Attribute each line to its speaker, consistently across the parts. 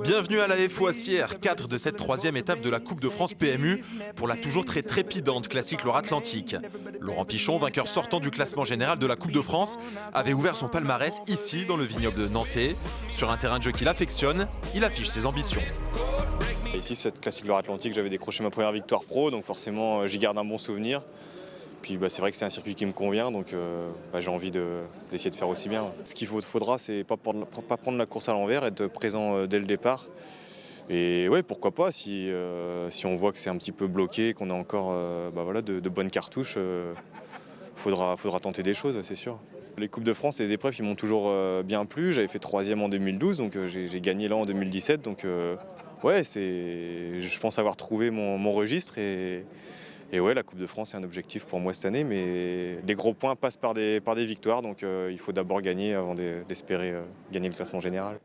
Speaker 1: Bienvenue à la FOACR 4 de cette troisième étape de la Coupe de France PMU pour la toujours très trépidante classique Loire-Atlantique. Laurent Pichon, vainqueur sortant du classement général de la Coupe de France, avait ouvert son palmarès ici dans le vignoble de Nantais. Sur un terrain de jeu qu'il affectionne, il affiche ses ambitions.
Speaker 2: Ici, cette classique Loire-Atlantique, j'avais décroché ma première victoire pro, donc forcément j'y garde un bon souvenir. Puis c'est vrai que c'est un circuit qui me convient, donc j'ai envie d'essayer de faire aussi bien. Ce qu'il faudra, c'est pas prendre la course à l'envers, être présent dès le départ. Et ouais, pourquoi pas, si on voit que c'est un petit peu bloqué, qu'on a encore de bonnes cartouches, faudra tenter des choses, c'est sûr. Les Coupes de France, les épreuves, ils m'ont toujours bien plu. J'avais fait 3e en 2012, donc j'ai gagné là en 2017. Donc je pense avoir trouvé mon registre. Et ouais, la Coupe de France, c'est un objectif pour moi cette année, mais les gros points passent par des victoires, donc il faut d'abord gagner avant d'espérer gagner le classement général.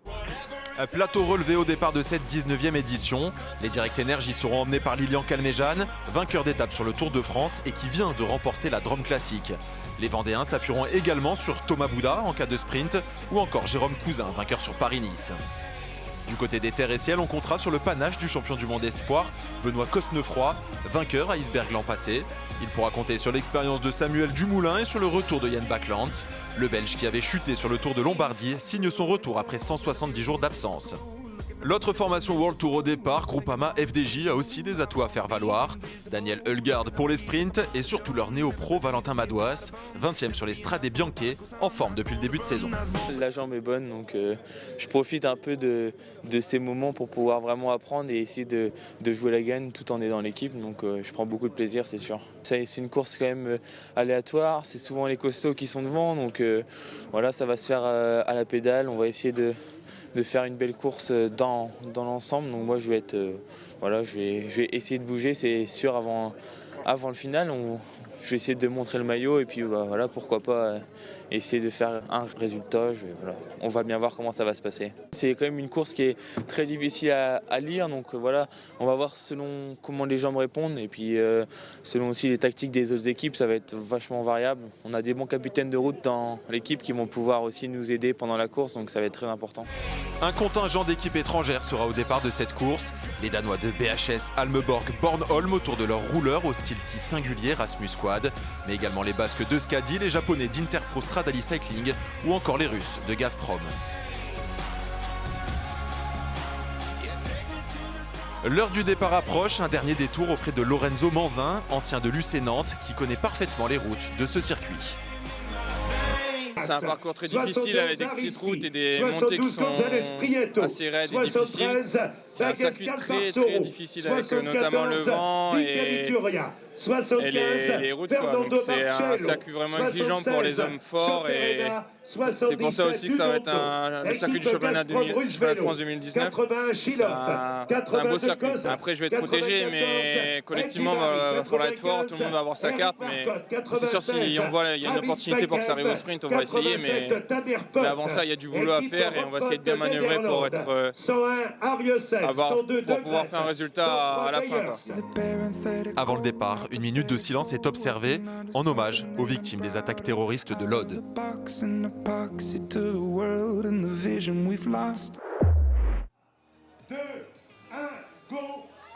Speaker 1: Plateau relevé au départ de cette 19e édition. Les Direct Energy seront emmenés par Lilian Calmejane, vainqueur d'étape sur le Tour de France et qui vient de remporter la Drôme Classique. Les Vendéens s'appuieront également sur Thomas Bouda en cas de sprint ou encore Jérôme Cousin, vainqueur sur Paris-Nice. Du côté des terres et ciels, on comptera sur le panache du champion du monde espoir, Benoît Cosnefroy, vainqueur à Iceberg l'an passé. Il pourra compter sur l'expérience de Samuel Dumoulin et sur le retour de Yann Backlands. Le Belge qui avait chuté sur le Tour de Lombardie signe son retour après 170 jours d'absence. L'autre formation World Tour au départ, Groupama FDJ, a aussi des atouts à faire valoir. Daniel Hulgaard pour les sprints et surtout leur néo-pro Valentin Madouas, 20e sur les Strade Bianche, en forme depuis le début de saison.
Speaker 3: La jambe est bonne, donc je profite un peu de ces moments pour pouvoir vraiment apprendre et essayer de jouer la gagne tout en aidant l'équipe. Donc je prends beaucoup de plaisir, c'est sûr. C'est une course quand même aléatoire, c'est souvent les costauds qui sont devant, donc voilà, ça va se faire à la pédale. On va essayer de faire une belle course dans l'ensemble. Donc moi je vais essayer de bouger, c'est sûr, avant le final. Je vais essayer de montrer le maillot et puis voilà, pourquoi pas essayer de faire un résultat. On va bien voir comment ça va se passer. C'est quand même une course qui est très difficile à lire, donc voilà, on va voir selon comment les gens me répondent et puis selon aussi les tactiques des autres équipes, ça va être vachement variable. On a des bons capitaines de route dans l'équipe qui vont pouvoir aussi nous aider pendant la course, donc ça va être très important.
Speaker 1: Un contingent d'équipes étrangères sera au départ de cette course. Les Danois de BHS, Almeborg, Bornholm autour de leur rouleur au style si singulier Rasmus Quad, mais également les Basques de Skadi, les Japonais d'Interpro Stradali Cycling ou encore les Russes de Gazprom. L'heure du départ approche, un dernier détour auprès de Lorenzo Manzin, ancien de l'UC Nantes, qui connaît parfaitement les routes de ce circuit.
Speaker 3: C'est un parcours très difficile avec des petites routes et des montées qui sont assez raides et difficiles. C'est un circuit très difficile avec notamment le vent et les routes, quoi. Donc c'est un circuit vraiment exigeant pour les hommes forts et c'est pour ça aussi que ça va être le circuit du championnat de France 2019. C'est un beau circuit. Après je vais être protégé, mais collectivement il va falloir être fort, tout le monde va avoir sa carte, mais c'est sûr si on voit il y a une opportunité pour que ça arrive au sprint, on va essayer, mais avant ça il y a du boulot à faire et on va essayer de bien manœuvrer pour pouvoir faire un résultat à la fin, quoi.
Speaker 1: Avant le départ, une minute de silence est observée en hommage aux victimes des attaques terroristes de Lod.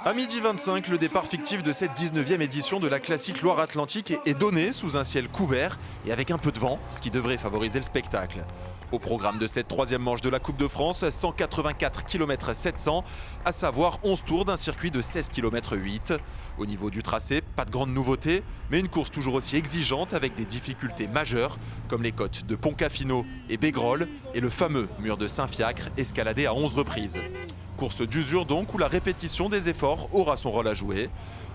Speaker 1: À midi 25, le départ fictif de cette 19e édition de la classique Loire-Atlantique est donné sous un ciel couvert et avec un peu de vent, ce qui devrait favoriser le spectacle. Au programme de cette troisième manche de la Coupe de France, 184 km 700, à savoir 11 tours d'un circuit de 16 km 8. Au niveau du tracé, pas de grande nouveauté, mais une course toujours aussi exigeante avec des difficultés majeures, comme les côtes de Pontcafino et Bégrolles et le fameux mur de Saint-Fiacre, escaladé à 11 reprises. Course d'usure donc, où la répétition des efforts aura son rôle à jouer.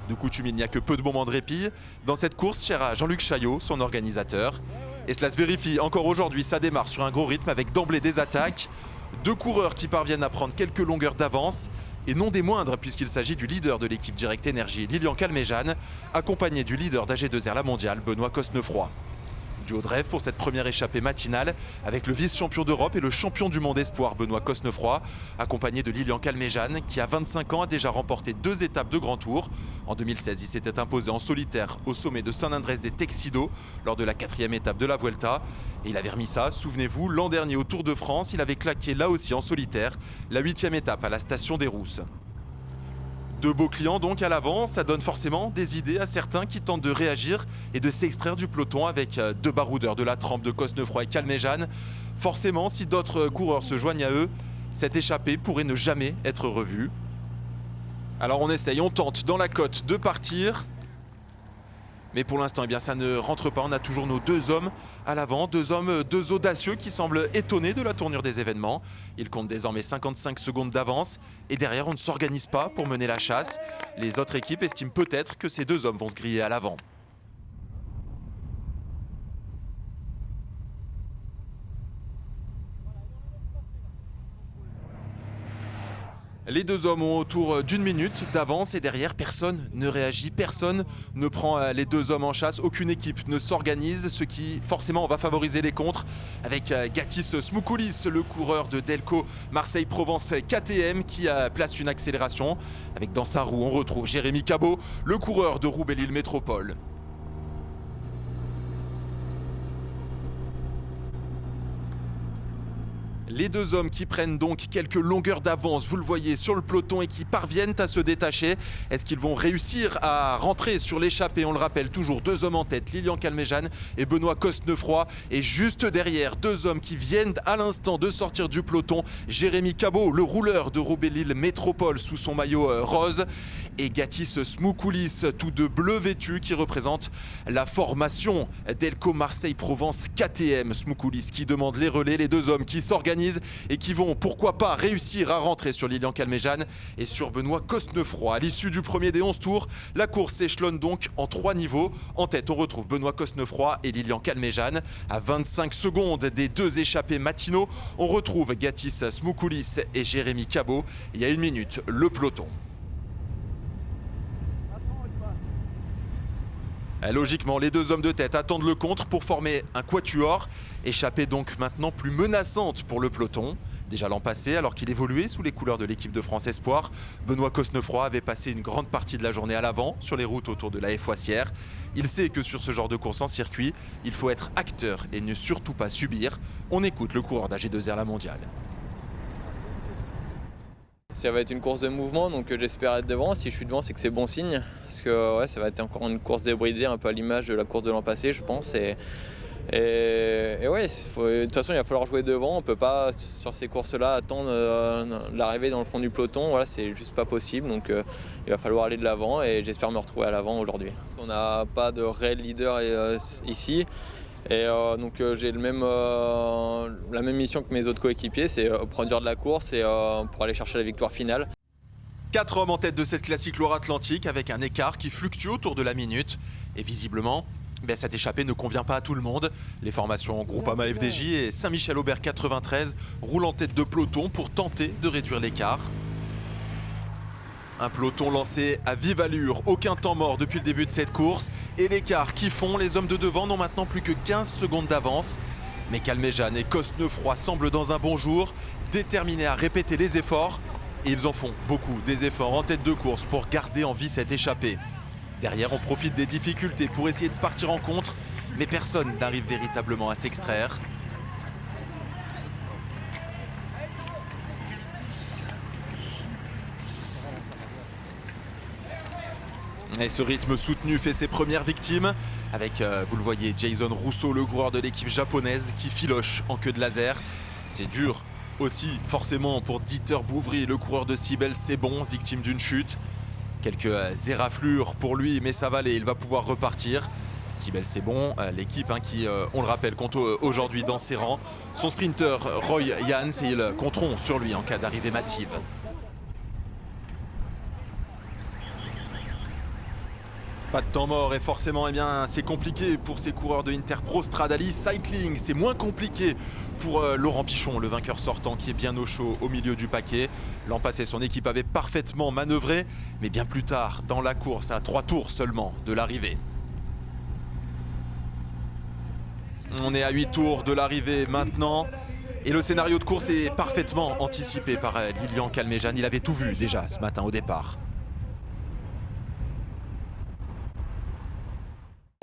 Speaker 1: De coutume, il n'y a que peu de moments de répit dans cette course chère à Jean-Luc Chaillot, son organisateur. Et cela se vérifie encore aujourd'hui, ça démarre sur un gros rythme avec d'emblée des attaques. Deux coureurs qui parviennent à prendre quelques longueurs d'avance, et non des moindres puisqu'il s'agit du leader de l'équipe Direct Energy, Lilian Calmejane, accompagné du leader d'AG2R La Mondiale, Benoît Cosnefroy. du haut de rêve pour cette première échappée matinale avec le vice-champion d'Europe et le champion du monde espoir Benoît Cosnefroy, accompagné de Lilian Calmejane qui à 25 ans a déjà remporté 2 étapes de Grand Tour. En 2016, il s'était imposé en solitaire au sommet de San Andrés de Texido lors de la 4e étape de la Vuelta. Et il avait remis ça, souvenez-vous, l'an dernier au Tour de France, il avait claqué là aussi en solitaire la 8e étape à la station des Rousses. 2 beaux clients donc à l'avant, ça donne forcément des idées à certains qui tentent de réagir et de s'extraire du peloton avec 2 baroudeurs de la trempe de Cosnefroy et Calmejane. Forcément, si d'autres coureurs se joignent à eux, cette échappée pourrait ne jamais être revue. Alors on essaye, on tente dans la côte de partir. Mais pour l'instant, eh bien, ça ne rentre pas. On a toujours nos 2 hommes à l'avant, 2 hommes, 2 audacieux qui semblent étonnés de la tournure des événements. Ils comptent désormais 55 secondes d'avance. Et derrière, on ne s'organise pas pour mener la chasse. Les autres équipes estiment peut-être que ces 2 hommes vont se griller à l'avant. Les 2 hommes ont autour d'1 minute d'avance et derrière, personne ne réagit, personne ne prend les 2 hommes en chasse, aucune équipe ne s'organise, ce qui forcément va favoriser les contres avec Gatis Smoukoulis, le coureur de Delco Marseille-Provence KTM qui place une accélération. Avec dans sa roue, on retrouve Jérémy Cabot, le coureur de Roubaix-Lille Métropole. Les 2 hommes qui prennent donc quelques longueurs d'avance, vous le voyez, sur le peloton et qui parviennent à se détacher. Est-ce qu'ils vont réussir à rentrer sur l'échappée? On le rappelle, toujours 2 hommes en tête, Lilian Calmejane et Benoît Cosnefroy. Et juste derrière, 2 hommes qui viennent à l'instant de sortir du peloton, Jérémy Cabot, le rouleur de Roubaix-Lille Métropole sous son maillot rose, et Gatis Smoukoulis, tous 2 bleus vêtus qui représentent la formation Delco Marseille-Provence KTM. Smoukoulis qui demande les relais, les 2 hommes qui s'organisent et qui vont, pourquoi pas, réussir à rentrer sur Lilian Calmejane et sur Benoît Cosnefroy. À l'issue du premier des 11 tours, la course s'échelonne donc en 3 niveaux. En tête, on retrouve Benoît Cosnefroy et Lilian Calmejane. À 25 secondes des 2 échappés matinaux, on retrouve Gatis Smoukoulis et Jérémy Cabot. Il y a 1 minute, le peloton. Logiquement, les 2 hommes de tête attendent le contre pour former un quatuor. Échappée donc maintenant plus menaçante pour le peloton. Déjà l'an passé, alors qu'il évoluait sous les couleurs de l'équipe de France Espoir, Benoît Cosnefroy avait passé une grande partie de la journée à l'avant sur les routes autour de la Foissière. Il sait que sur ce genre de course en circuit, il faut être acteur et ne surtout pas subir. On écoute le coureur d'AG2R La Mondiale.
Speaker 4: Ça va être une course de mouvement, donc j'espère être devant. Si je suis devant, c'est que c'est bon signe. Parce que ouais, ça va être encore une course débridée, un peu à l'image de la course de l'an passé, je pense. Et ouais, de toute façon, il va falloir jouer devant. On ne peut pas, sur ces courses-là, attendre l'arrivée dans le fond du peloton. Voilà, c'est juste pas possible. Donc il va falloir aller de l'avant et j'espère me retrouver à l'avant aujourd'hui. On n'a pas de réel leader ici. Et donc j'ai la même mission que mes autres coéquipiers, c'est produire de la course et pour aller chercher la victoire finale.
Speaker 1: 4 hommes en tête de cette classique Loire-Atlantique avec un écart qui fluctue autour de la minute. Et visiblement, cette échappée ne convient pas à tout le monde. Les formations Groupama FDJ et Saint-Michel-Aubert 93 roulent en tête de peloton pour tenter de réduire l'écart. Un peloton lancé à vive allure, aucun temps mort depuis le début de cette course. Et l'écart qui font, les hommes de devant n'ont maintenant plus que 15 secondes d'avance. Mais Calmejane et Cosnefroy semblent dans un bon jour, déterminés à répéter les efforts. Et ils en font beaucoup, des efforts en tête de course pour garder en vie cette échappée. Derrière, on profite des difficultés pour essayer de partir en contre, mais personne n'arrive véritablement à s'extraire. Et ce rythme soutenu fait ses premières victimes avec, vous le voyez, Jason Rousseau, le coureur de l'équipe japonaise qui filoche en queue de laser. C'est dur aussi forcément pour Dieter Bouvry, le coureur de Cybèle C'est Bon, victime d'une chute. Quelques éraflures pour lui, mais ça va aller, il va pouvoir repartir. Cybèle C'est Bon, l'équipe qui, on le rappelle, compte aujourd'hui dans ses rangs. Son sprinter Roy Jans, et ils compteront sur lui en cas d'arrivée massive. Pas de temps mort et forcément c'est compliqué pour ces coureurs de Interpro Stradale Cycling. C'est moins compliqué pour Laurent Pichon, le vainqueur sortant qui est bien au chaud au milieu du paquet. L'an passé, son équipe avait parfaitement manœuvré, mais bien plus tard dans la course, à 3 tours seulement de l'arrivée. On est à 8 tours de l'arrivée maintenant. Et le scénario de course est parfaitement anticipé par Lilian Calmejean. Il avait tout vu déjà ce matin au départ.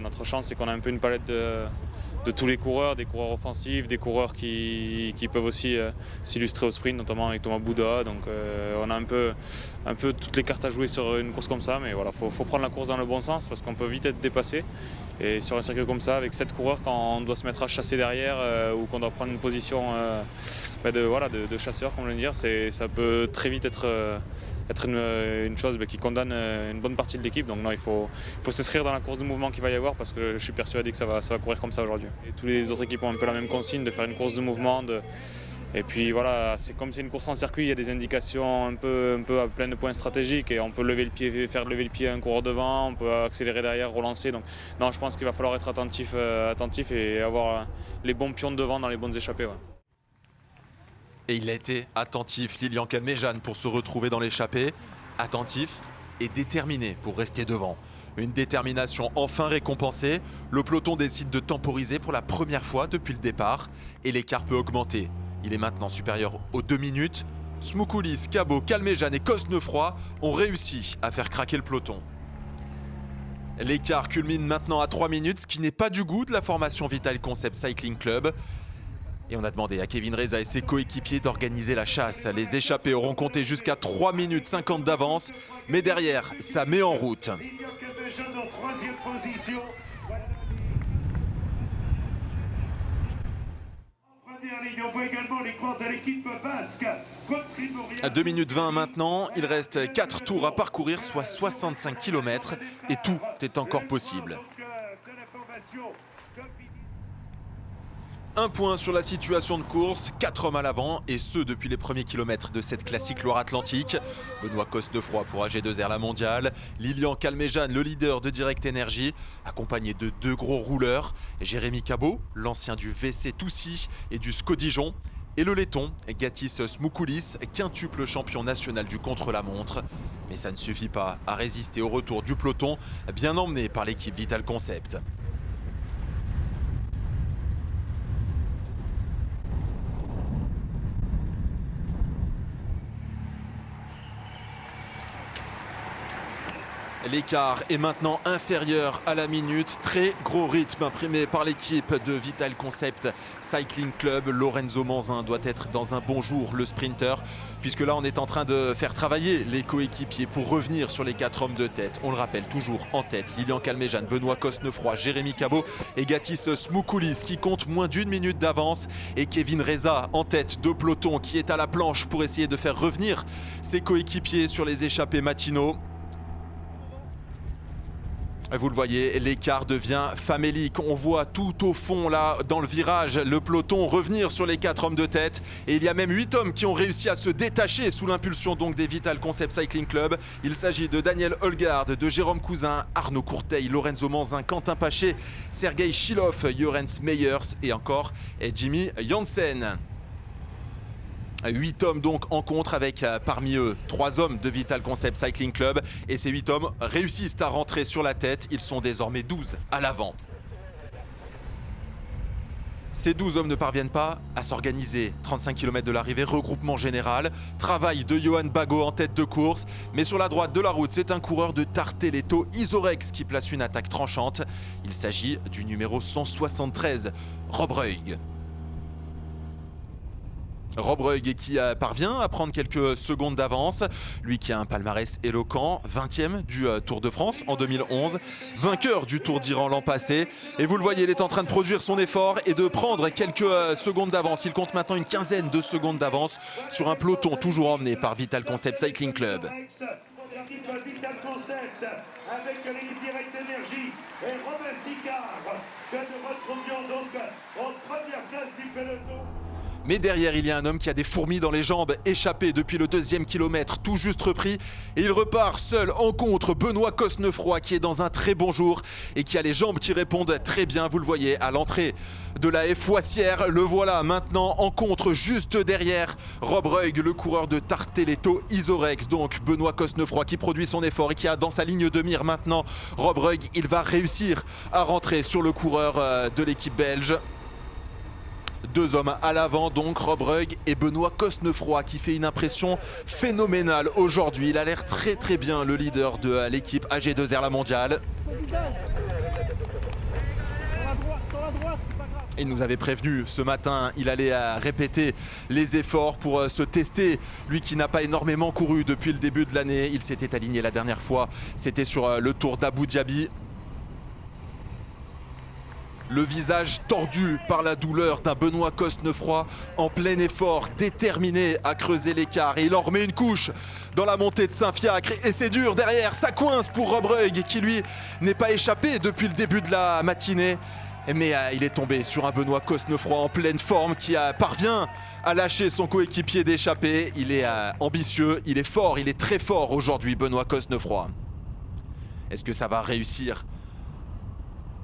Speaker 5: Notre chance, c'est qu'on a un peu une palette de tous les coureurs, des coureurs offensifs, des coureurs qui peuvent aussi s'illustrer au sprint, notamment avec Thomas Bouda. Donc on a un peu toutes les cartes à jouer sur une course comme ça, mais voilà, faut prendre la course dans le bon sens parce qu'on peut vite être dépassé. Et sur un circuit comme ça, avec 7 coureurs, quand on doit se mettre à chasser derrière ou qu'on doit prendre une position de chasseur, comme on le dire, ça peut très vite être une chose qui condamne une bonne partie de l'équipe. Donc non, il faut s'inscrire dans la course de mouvement qu'il va y avoir parce que je suis persuadé que ça va courir comme ça aujourd'hui. Et tous les autres équipes ont un peu la même consigne de faire une course de mouvement. Et puis voilà, comme c'est une course en circuit, il y a des indications un peu à plein de points stratégiques et on peut faire lever le pied à un coureur devant, on peut accélérer derrière, relancer. Donc non, je pense qu'il va falloir être attentif et avoir les bons pions devant dans les bonnes échappées. Ouais.
Speaker 1: Et il a été attentif, Lilian Calmejean, pour se retrouver dans l'échappée. Attentif et déterminé pour rester devant. Une détermination enfin récompensée. Le peloton décide de temporiser pour la première fois depuis le départ et l'écart peut augmenter. Il est maintenant supérieur aux 2 minutes. Smoukoulis, Cabot, Calmejean et Cosnefroy ont réussi à faire craquer le peloton. L'écart culmine maintenant à 3 minutes, ce qui n'est pas du goût de la formation Vital Concept Cycling Club. Et on a demandé à Kevin Reza et ses coéquipiers d'organiser la chasse. Les échappés auront compté jusqu'à 3 minutes 50 d'avance. Mais derrière, ça met en route. À 2 minutes 20 maintenant, il reste 4 tours à parcourir, soit 65 km. Et tout est encore possible. Un point sur la situation de course, 4 hommes à l'avant, et ce depuis les premiers kilomètres de cette classique Loire-Atlantique. Benoît Cosnefroy pour AG2R la mondiale, Lilian Calmejean, le leader de Direct Energy, accompagné de 2 gros rouleurs, Jérémy Cabot, l'ancien du VC Toussy et du SCO Dijon, et le laiton, Gatis Smoukoulis, quintuple champion national du contre-la-montre. Mais ça ne suffit pas à résister au retour du peloton, bien emmené par l'équipe Vital Concept. L'écart est maintenant inférieur à la minute. Très gros rythme imprimé par l'équipe de Vital Concept Cycling Club. Lorenzo Manzin doit être dans un bon jour, le sprinter, puisque là on est en train de faire travailler les coéquipiers pour revenir sur les 4 hommes de tête. On le rappelle, toujours en tête, Lilian Calmejean, Benoît Cosnefroy, Jérémy Cabot et Gatis Smoukoulis qui compte moins d'1 minute d'avance, et Kevin Reza en tête de peloton qui est à la planche pour essayer de faire revenir ses coéquipiers sur les échappées matinaux. Vous le voyez, l'écart devient famélique. On voit tout au fond, là, dans le virage, le peloton revenir sur les 4 hommes de tête. Et il y a même 8 hommes qui ont réussi à se détacher sous l'impulsion donc des Vital Concept Cycling Club. Il s'agit de Daniel Holgard, de Jérôme Cousin, Arnaud Courteil, Lorenzo Manzin, Quentin Paché, Sergei Chilov, Jorens Meyers et encore Jimmy Janssen. 8 hommes donc en contre avec parmi eux 3 hommes de Vital Concept Cycling Club, et ces 8 hommes réussissent à rentrer sur la tête. Ils sont désormais 12 à l'avant. Ces 12 hommes ne parviennent pas à s'organiser. 35 km de l'arrivée, regroupement général, travail de Johan Bago en tête de course. Mais sur la droite de la route, c'est un coureur de Tarteletto Isorex qui place une attaque tranchante. Il s'agit du numéro 173, Rob Ruig. Rob Ruig qui parvient à prendre quelques secondes d'avance. Lui qui a un palmarès éloquent, 20e du Tour de France en 2011, vainqueur du Tour d'Iran l'an passé. Et vous le voyez, il est en train de produire son effort et de prendre quelques secondes d'avance. Il compte maintenant une quinzaine de secondes d'avance sur un peloton toujours emmené par Vital Concept Cycling Club.
Speaker 6: Vital Concept avec l'équipe Direct Energy et Romain Sicard que nous retrouvions donc en première place du peloton.
Speaker 1: Mais derrière, il y a un homme qui a des fourmis dans les jambes, échappé depuis le 2e kilomètre, tout juste repris. Et il repart seul en contre, Benoît Cosnefroy, qui est dans un très bon jour et qui a les jambes qui répondent très bien. Vous le voyez à l'entrée de la Foissière. Le voilà maintenant en contre, juste derrière Rob Ruig, le coureur de Tarteletto Isorex. Donc Benoît Cosnefroy qui produit son effort et qui a dans sa ligne de mire maintenant Rob Ruig. Il va réussir à rentrer sur le coureur de l'équipe belge. 2 hommes à l'avant, donc Rob Rugg et Benoît Cosnefroy, qui fait une impression phénoménale aujourd'hui. Il a l'air très bien, le leader de l'équipe AG2R La Mondiale. Il nous avait prévenu ce matin, il allait répéter les efforts pour se tester. Lui qui n'a pas énormément couru depuis le début de l'année, il s'était aligné la dernière fois, c'était sur le Tour d'Abu Dhabi. Le visage tordu par la douleur d'un Benoît Cosnefroy en plein effort, déterminé à creuser l'écart. Et il en remet une couche dans la montée de Saint-Fiacre. Et c'est dur derrière, ça coince pour Rob Rugg qui lui n'est pas échappé depuis le début de la matinée. Mais il est tombé sur un Benoît Cosnefroy en pleine forme qui parvient à lâcher son coéquipier d'échappée. Il est ambitieux, il est fort, il est très fort aujourd'hui, Benoît Cosnefroy. Est-ce que ça va réussir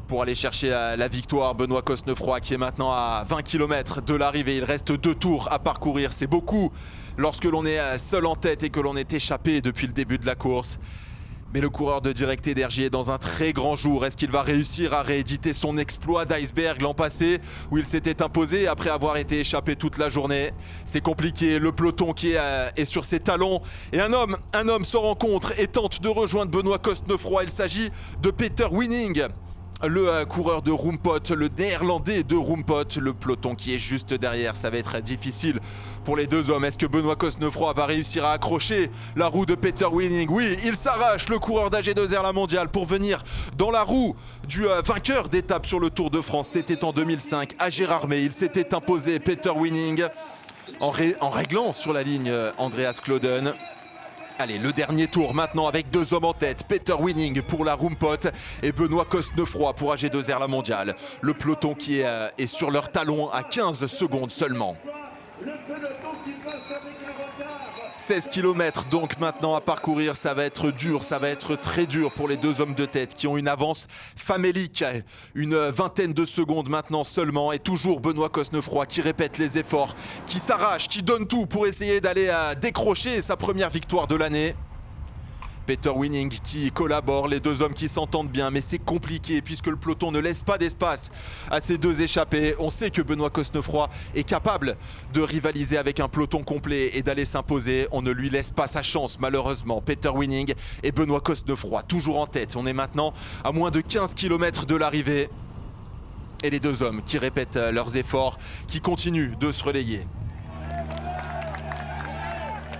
Speaker 1: pour aller chercher la victoire? Benoît Cosnefroy qui est maintenant à 20 km de l'arrivée. Il reste 2 tours à parcourir. C'est beaucoup lorsque l'on est seul en tête et que l'on est échappé depuis le début de la course. Mais le coureur de Direct Energy est dans un très grand jour. Est-ce qu'il va réussir à rééditer son exploit d'Iceberg l'an passé où il s'était imposé après avoir été échappé toute la journée? C'est compliqué, le peloton qui est sur ses talons. Et un homme se rencontre et tente de rejoindre Benoît Cosnefroy. Il s'agit de Peter Winning, le coureur de Roompot, le néerlandais de Roompot. Le peloton qui est juste derrière, ça va être difficile pour les 2 hommes. Est-ce que Benoît Cosnefroy va réussir à accrocher la roue de Peter Winning? Oui, il s'arrache, le coureur d'AG2R La Mondiale, pour venir dans la roue du vainqueur d'étape sur le Tour de France. C'était en 2005 à Gérardmer. Il s'était imposé, Peter Winning, en réglant sur la ligne Andreas Klöden. Allez, le dernier tour maintenant avec 2 hommes en tête. Peter Winning pour la Roompot et Benoît Cosnefroy pour AG2R La Mondiale. Le peloton qui est sur leur talon à 15 secondes seulement.
Speaker 6: Le peloton qui passe avec un retard.
Speaker 1: 16 km donc maintenant à parcourir, ça va être dur, ça va être très dur pour les 2 hommes de tête qui ont une avance famélique. Une vingtaine de secondes maintenant seulement et toujours Benoît Cosnefroy qui répète les efforts, qui s'arrache, qui donne tout pour essayer d'aller décrocher sa première victoire de l'année. Peter Winning qui collabore, les 2 hommes qui s'entendent bien, mais c'est compliqué puisque le peloton ne laisse pas d'espace à ces 2 échappés. On sait que Benoît Cosnefroy est capable de rivaliser avec un peloton complet et d'aller s'imposer. On ne lui laisse pas sa chance malheureusement. Peter Winning et Benoît Cosnefroy toujours en tête. On est maintenant à moins de 15 km de l'arrivée. Et les 2 hommes qui répètent leurs efforts, qui continuent de se relayer.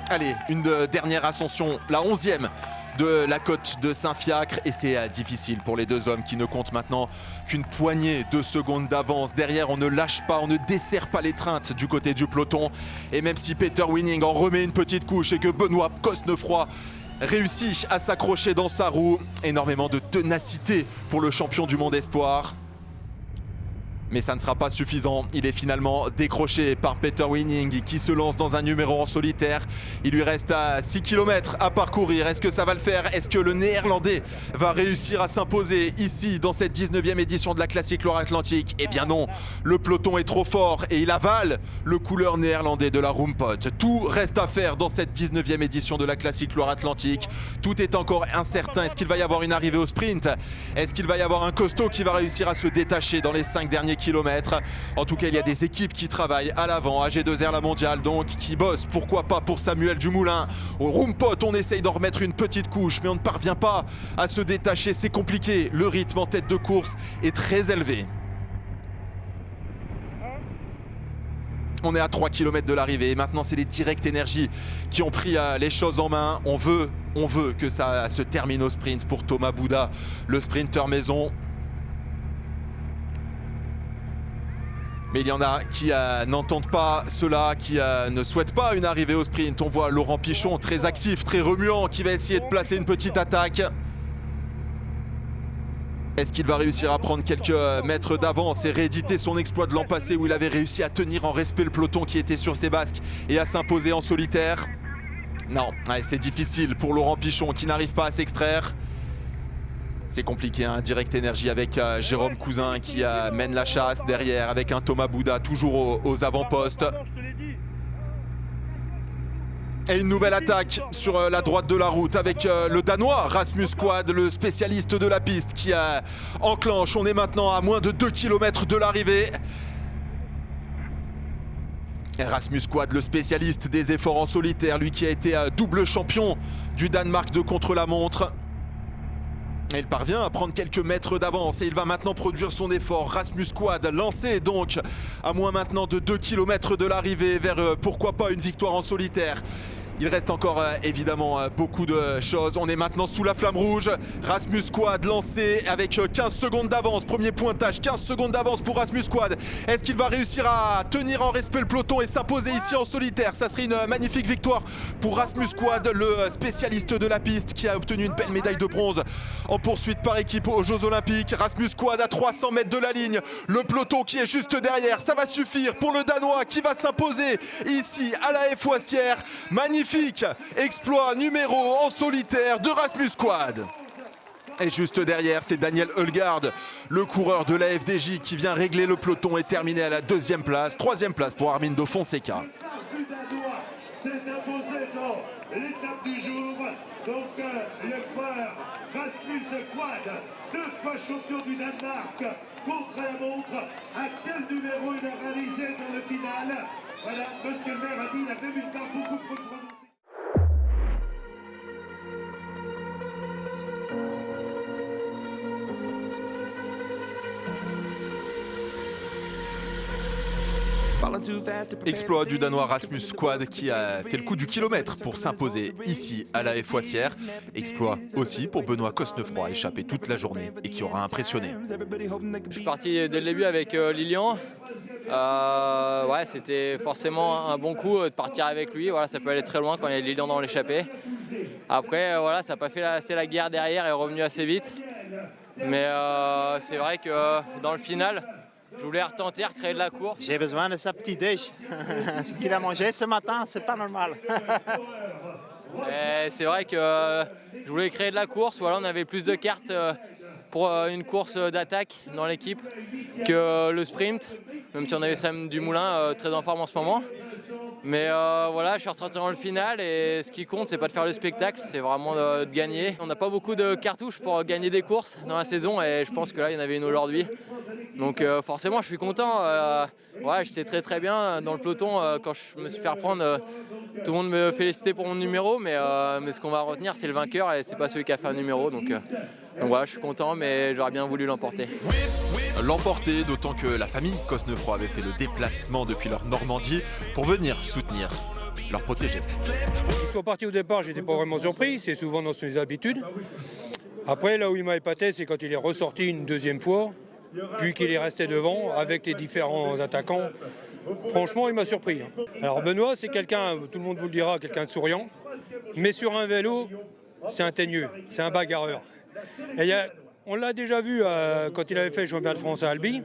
Speaker 1: Allez, une dernière ascension, la 11e de la côte de Saint-Fiacre. Et c'est difficile pour les 2 hommes qui ne comptent maintenant qu'une poignée de secondes d'avance. Derrière, on ne lâche pas, on ne dessert pas l'étreinte du côté du peloton. Et même si Peter Winning en remet une petite couche et que Benoît Cosnefroy réussit à s'accrocher dans sa roue, énormément de ténacité pour le champion du monde espoir. Mais ça ne sera pas suffisant. Il est finalement décroché par Peter Winning qui se lance dans un numéro en solitaire. Il lui reste à 6 km à parcourir. Est-ce que ça va le faire? Est-ce que le néerlandais va réussir à s'imposer ici dans cette 19e édition de la Classique Loire-Atlantique? Eh bien non, le peloton est trop fort et il avale le couleur néerlandais de la Roompot. Tout reste à faire dans cette 19e édition de la Classique Loire-Atlantique. Tout est encore incertain. Est-ce qu'il va y avoir une arrivée au sprint? Est-ce qu'il va y avoir un costaud qui va réussir à se détacher dans les 5 derniers kilomètres? En tout cas, il y a des équipes qui travaillent à l'avant. AG2R La Mondiale donc qui bosse, pourquoi pas pour Samuel Dumoulin. Au Roompot, on essaye d'en remettre une petite couche, mais on ne parvient pas à se détacher. C'est compliqué. Le rythme en tête de course est très élevé. On est à 3 km de l'arrivée et maintenant c'est les Direct Energy qui ont pris les choses en main. On veut que ça se termine au sprint pour Thomas Bouda, le sprinter maison. Mais il y en a qui n'entendent pas cela, qui ne souhaitent pas une arrivée au sprint. On voit Laurent Pichon très actif, très remuant, qui va essayer de placer une petite attaque. Est-ce qu'il va réussir à prendre quelques mètres d'avance et rééditer son exploit de l'an passé où il avait réussi à tenir en respect le peloton qui était sur ses basques et à s'imposer en solitaire? Non, c'est difficile pour Laurent Pichon qui n'arrive pas à s'extraire. C'est compliqué, hein. Direct Energy avec Jérôme Cousin qui mène la chasse derrière avec un Thomas Bouda toujours aux avant-postes. Et une nouvelle attaque sur la droite de la route avec le Danois Rasmus Quad, le spécialiste de la piste qui enclenche. On est maintenant à moins de 2 km de l'arrivée. Rasmus Quad, le spécialiste des efforts en solitaire, lui qui a été double champion du Danemark de contre-la-montre. Il parvient à prendre quelques mètres d'avance et il va maintenant produire son effort. Rasmus Quad lancé donc à moins maintenant de 2 km de l'arrivée vers pourquoi pas une victoire en solitaire. Il reste encore évidemment beaucoup de choses. On est maintenant sous la flamme rouge. Rasmus Quad lancé avec 15 secondes d'avance. Premier pointage, 15 secondes d'avance pour Rasmus Quad. Est-ce qu'il va réussir à tenir en respect le peloton et s'imposer ici en solitaire? Ça serait une magnifique victoire pour Rasmus Quad, le spécialiste de la piste qui a obtenu une belle médaille de bronze en poursuite par équipe aux Jeux Olympiques. Rasmus Quad à 300 mètres de la ligne. Le peloton qui est juste derrière. Ça va suffire pour le Danois qui va s'imposer ici à la Foissière. Magnifique exploit numéro en solitaire de Rasmus Quad. Et juste derrière, c'est Daniel Hulgaard, le coureur de la FDJ qui vient régler le peloton et terminer à la 2e place. 3e place pour Armindo Fonseca.
Speaker 6: C'est imposé dans l'étape du jour. Donc le coureur Rasmus Quad, 2 fois champion du Danemark, contre la montre. À quel numéro il a réalisé dans le final? Voilà, monsieur le maire a dit, il a même une barre beaucoup trop prononcée.
Speaker 1: Exploit du Danois Rasmus Quad qui a fait le coup du kilomètre pour s'imposer ici à la Foissière. Exploit aussi pour Benoît Cosnefroy, échappé toute la journée et qui aura impressionné.
Speaker 4: Je suis parti dès le début avec Lilian. Ouais, c'était forcément un bon coup de partir avec lui. Voilà, ça peut aller très loin quand il y a Lilian dans l'échappée. Après, voilà, ça n'a pas fait assez la guerre derrière et est revenu assez vite. Mais c'est vrai que dans le final, je voulais retenter, recréer de la course.
Speaker 7: J'ai besoin de sa petite déj. Ce qu'il a mangé ce matin, c'est pas normal.
Speaker 4: C'est vrai que je voulais créer de la course. Voilà, on avait plus de cartes pour une course d'attaque dans l'équipe que le sprint. Même si on avait Sam Dumoulin très en forme en ce moment. Mais voilà, je suis ressorti dans le final et ce qui compte, c'est pas de faire le spectacle, c'est vraiment de gagner. On n'a pas beaucoup de cartouches pour gagner des courses dans la saison et je pense que là, il y en avait une aujourd'hui. Donc forcément, je suis content. Ouais, j'étais très bien dans le peloton quand je me suis fait reprendre. Tout le monde me félicitait pour mon numéro, mais ce qu'on va retenir, c'est le vainqueur et c'est pas celui qui a fait un numéro. Donc voilà, je suis content, mais j'aurais bien voulu l'emporter.
Speaker 1: L'emporter, d'autant que la famille Cosnefroy avait fait le déplacement depuis leur Normandie pour venir soutenir leur protégé.
Speaker 8: Qu'ils soient partis au départ, j'étais pas vraiment surpris, c'est souvent dans ses habitudes. Après, là où il m'a épaté, c'est quand il est ressorti une 2e fois, puis qu'il est resté devant avec les différents attaquants. Franchement, il m'a surpris. Alors Benoît, c'est quelqu'un, tout le monde vous le dira, quelqu'un de souriant, mais sur un vélo, c'est un teigneux, c'est un bagarreur. Et on l'a déjà vu quand il avait fait le championnat de France à Albi,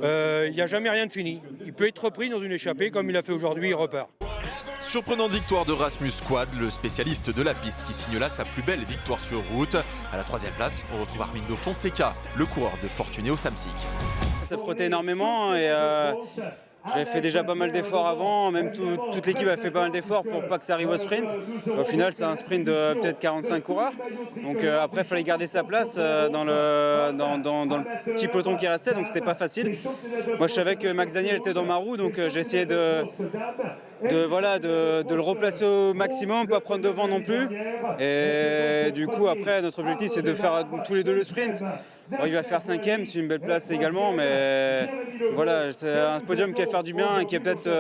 Speaker 8: il n'y a jamais rien de fini. Il peut être repris dans une échappée comme il a fait aujourd'hui, il repart.
Speaker 1: Surprenante victoire de Rasmus Quad, le spécialiste de la piste qui signe là sa plus belle victoire sur route. À la 3e place, on retrouve Armindo Fonseca, le coureur de Fortuné au Samsic.
Speaker 9: Ça frottait énormément et j'avais fait déjà pas mal d'efforts avant, même toute l'équipe a fait pas mal d'efforts pour pas que ça arrive au sprint. Au final, c'est un sprint de peut-être 45 coureurs. Donc après, il fallait garder sa place dans le petit peloton qui restait, donc c'était pas facile. Moi, je savais que Max Daniel était dans ma roue, donc j'ai essayé de le replacer au maximum, pas prendre de vent non plus. Et du coup, après, notre objectif, c'est de faire tous les deux le sprint. Bon, il va faire 5e, c'est une belle place également, mais voilà, c'est un podium qui va faire du bien et qui va peut-être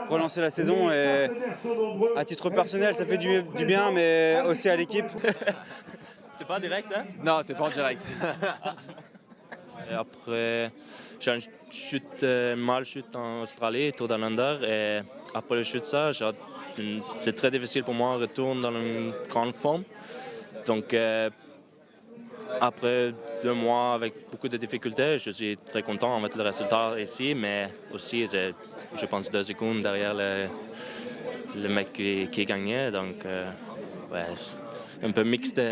Speaker 9: relancer la saison. Et à titre personnel, ça fait du bien, mais aussi à l'équipe.
Speaker 3: C'est pas direct, hein?
Speaker 10: Non, c'est pas en direct.
Speaker 3: Et après, j'ai une mal chute en Australie, Tour d'Alander, et après le chute c'est très difficile pour moi de retourner dans une grande forme. Donc après 2 mois avec beaucoup de difficultés, je suis très content avec le résultat ici, mais aussi je pense 2 secondes derrière le mec qui gagnait, donc ouais, un peu mixte.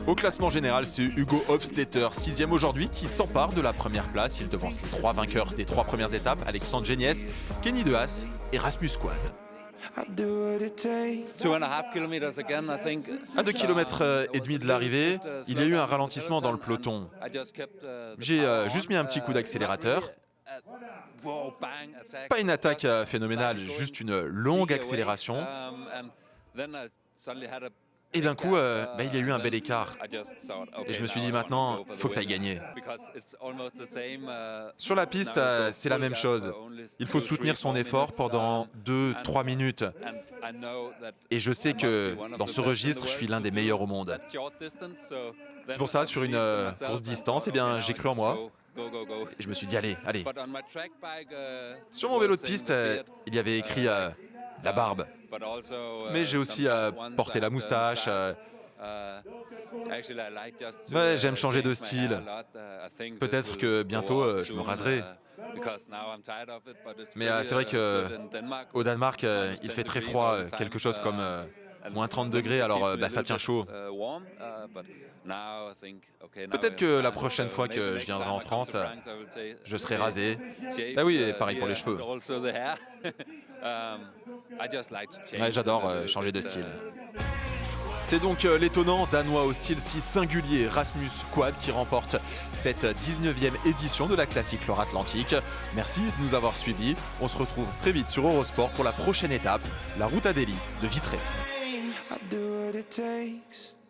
Speaker 1: Au classement général, c'est Hugo Hofstetter, 6e aujourd'hui, qui s'empare de la première place. Il devance les 3 vainqueurs des 3 premières étapes, Alexandre Géniès, Kenny Dehaas et Rasmus Quad. À 2,5 km de l'arrivée, il y a eu un ralentissement dans le peloton. J'ai juste mis un petit coup d'accélérateur Pas une attaque phénoménale, juste une longue accélération. Et d'un coup, il y a eu un bel écart. Et je me suis dit, maintenant, il faut que tu ailles gagner. Sur la piste, c'est la même chose. Il faut soutenir son effort pendant 2-3 minutes. Et je sais que dans ce registre, je suis l'un des meilleurs au monde. C'est pour ça, sur une courte distance, j'ai cru en moi. Et je me suis dit, allez. Sur mon vélo de piste, il y avait écrit la barbe. Mais j'ai aussi porté la moustache. J'aime changer de style. Peut-être que bientôt, je me raserai. Mais c'est vrai qu'au Danemark, il fait très froid, quelque chose comme moins 30 degrés, alors ça tient chaud. Peut-être que la prochaine fois que je viendrai en France, je serai rasé. Oui, et pareil pour les cheveux. J'adore changer de style. C'est donc l'étonnant danois au style si singulier Rasmus Quad qui remporte cette 19e édition de la classique Loire-Atlantique. Merci de nous avoir suivis. On se retrouve très vite sur Eurosport pour la prochaine étape, la route à Delhi de Vitré.